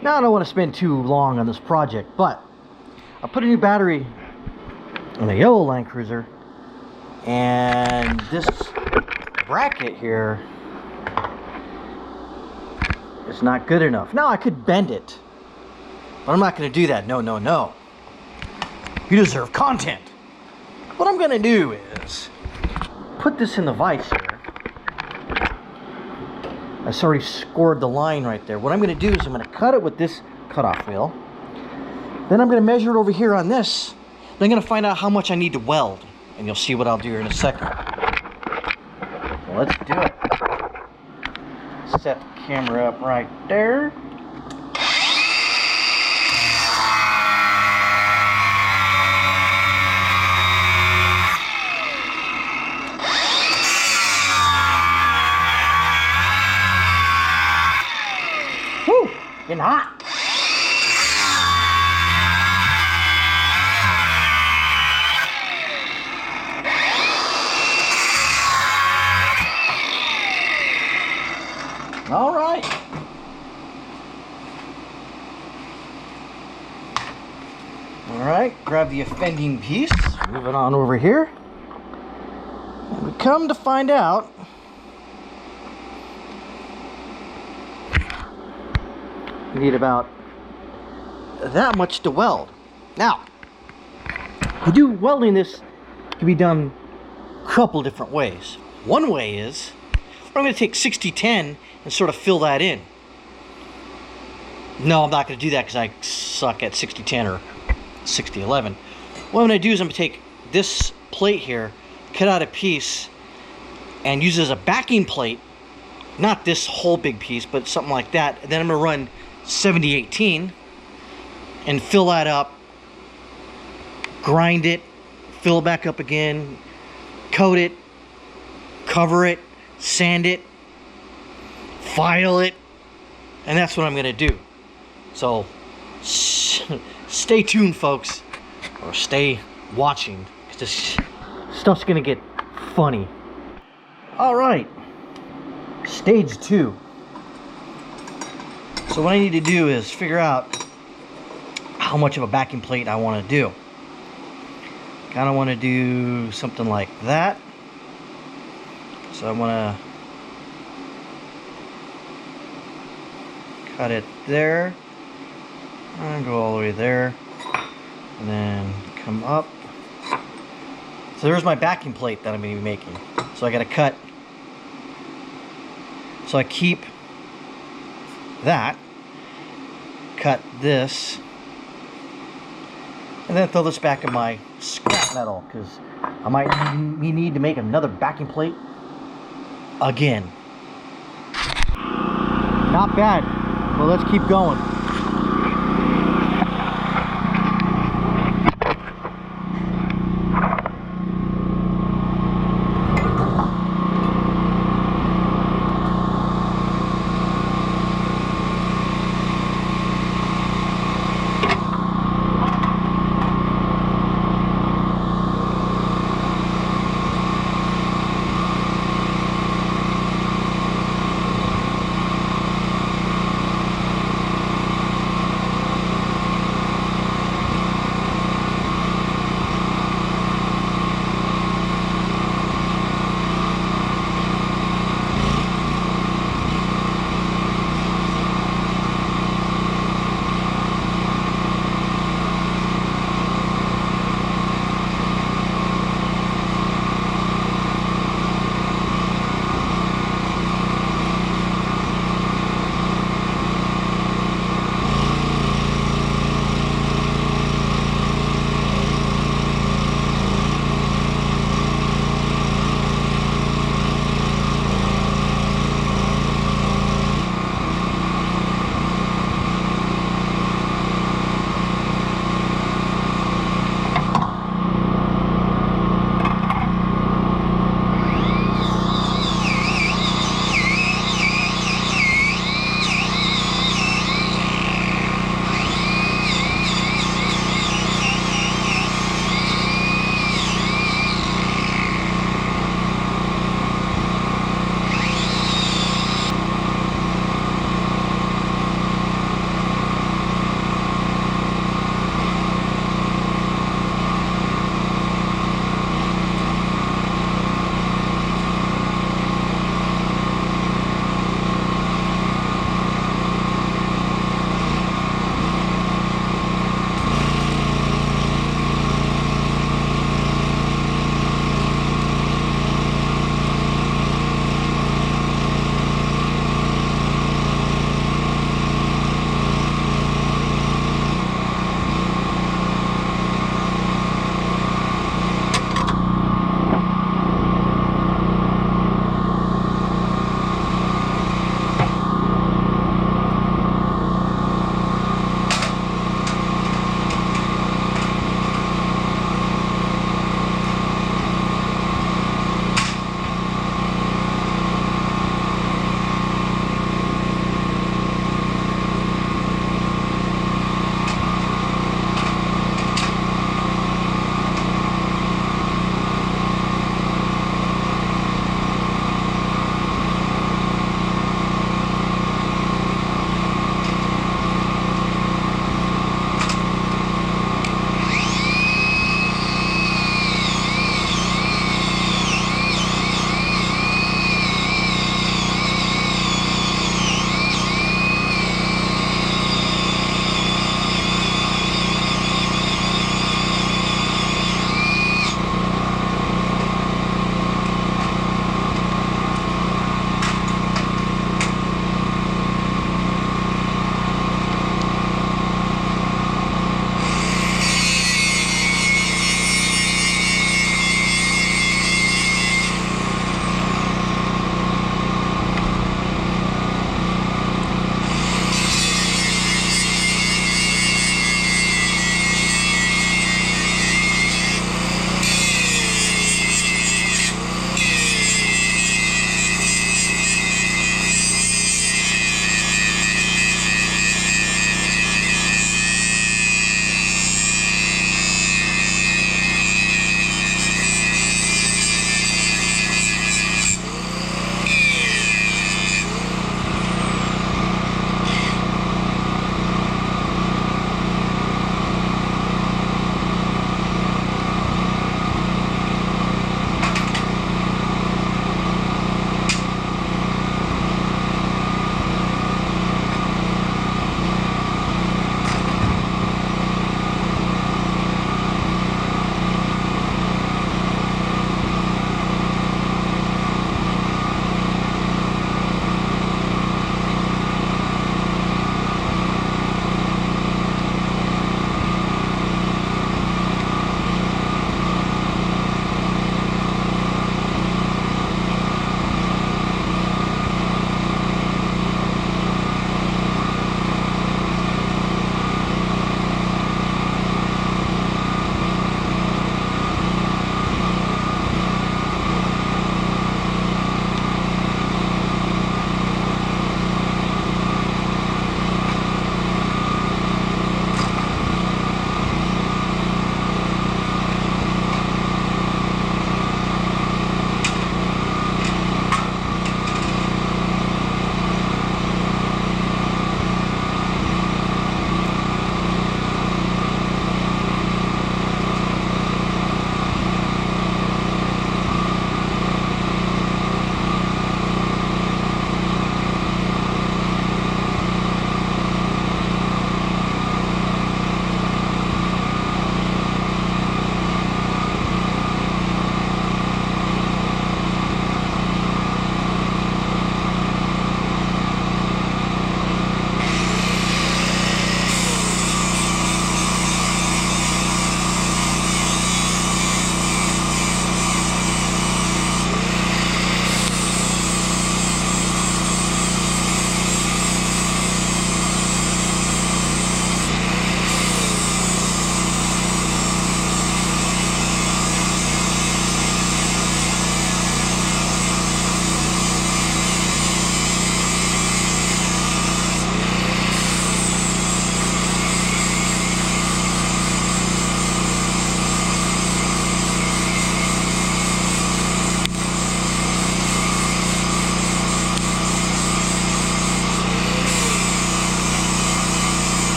Now I don't want to spend too long on this project, but I put a new battery on the yellow Land Cruiser, and this bracket here is not good enough. Now I could bend it, but I'm not going to do that. No, no, no. You deserve content. What I'm going to do is put this in the vise here. I already scored the line right there. What I'm going to do is I'm going to cut it with this cutoff wheel. Then I'm going to measure it over here on this. Then I'm going to find out how much I need to weld. And you'll see what I'll do here in a second. So let's do it. Set the camera up right there. Woo! Getting hot. All right. All right, grab the offending piece, move it on over here. And we come to find out we need about that much to weld. Now, welding this can be done a couple different ways. One way is I'm going to take 60-10 and sort of fill that in. No, I'm not going to do that because I suck at 60-10 or 60-11. What I'm going to do is I'm going to take this plate here, cut out a piece, and use it as a backing plate. Not this whole big piece, but something like that. And then I'm going to run 70-18 and fill that up, grind it, fill it back up again, coat it, cover it, sand it, file it, and that's what I'm going to do. So stay tuned, folks, or stay watching, because this stuff's going to get funny. All right, stage 2. So what I need to do is figure out how much of a backing plate I want to do. Kind of want to do something like that. So I want to cut it there and go all the way there and then come up. So there's my backing plate that I'm going to be making. So I got to cut. So I keep that, cut this, and then throw this back in my scrap metal because I might need to make another backing plate again. Not bad. Well, let's keep going.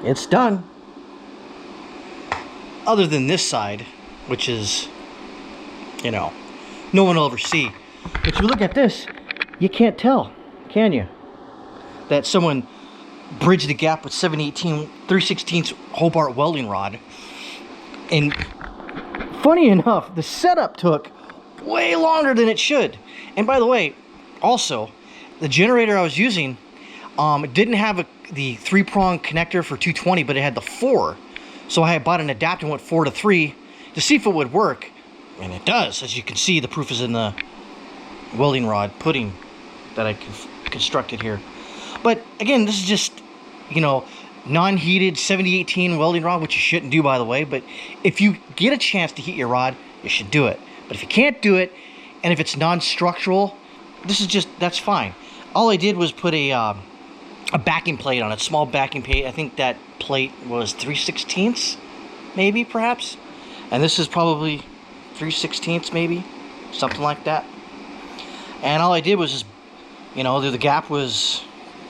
it's done. Other than this side, which is, you know, no one will ever see. But if you look at this, you can't tell, can you? That someone bridged the gap with 7/18, 3/16 Hobart welding rod. And funny enough, the setup took way longer than it should. And by the way, also, the generator I was using, it didn't have the 3-prong connector for 220, but it had the 4. So I had bought an adapter and went 4 to 3 to see if it would work. And it does. As you can see, the proof is in the welding rod pudding that I constructed here. But again, this is just, you know, non-heated 70/18 welding rod, which you shouldn't do, by the way. But if you get a chance to heat your rod, you should do it. But if you can't do it, and if it's non-structural, that's fine. All I did was put a backing plate on it, small backing plate. I think that plate was 3/16, maybe, perhaps. And this is probably 3/16, maybe, something like that. And all I did was just, you know, the gap was,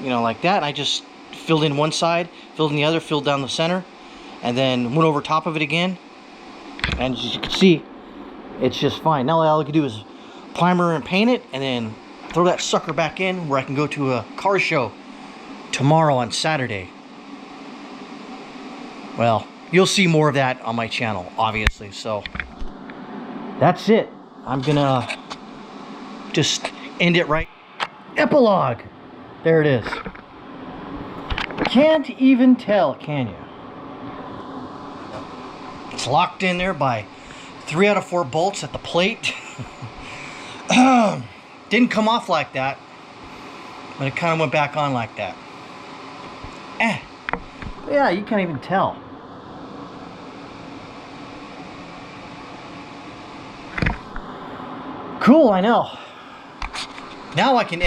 you know, like that. And I just filled in one side, filled in the other, filled down the center, and then went over top of it again. And as you can see, it's just fine. Now all I can do is primer and paint it, and then throw that sucker back in where I can go to a car show tomorrow on Saturday. Well, you'll see more of that on my channel, obviously. So that's it. I'm gonna just end it right. Epilogue. There it is. Can't even tell, can you? It's locked in there by 3 out of 4 bolts at the plate. Didn't come off like that, but it kind of went back on like that. Yeah, you can't even tell. Cool, I know. Now I can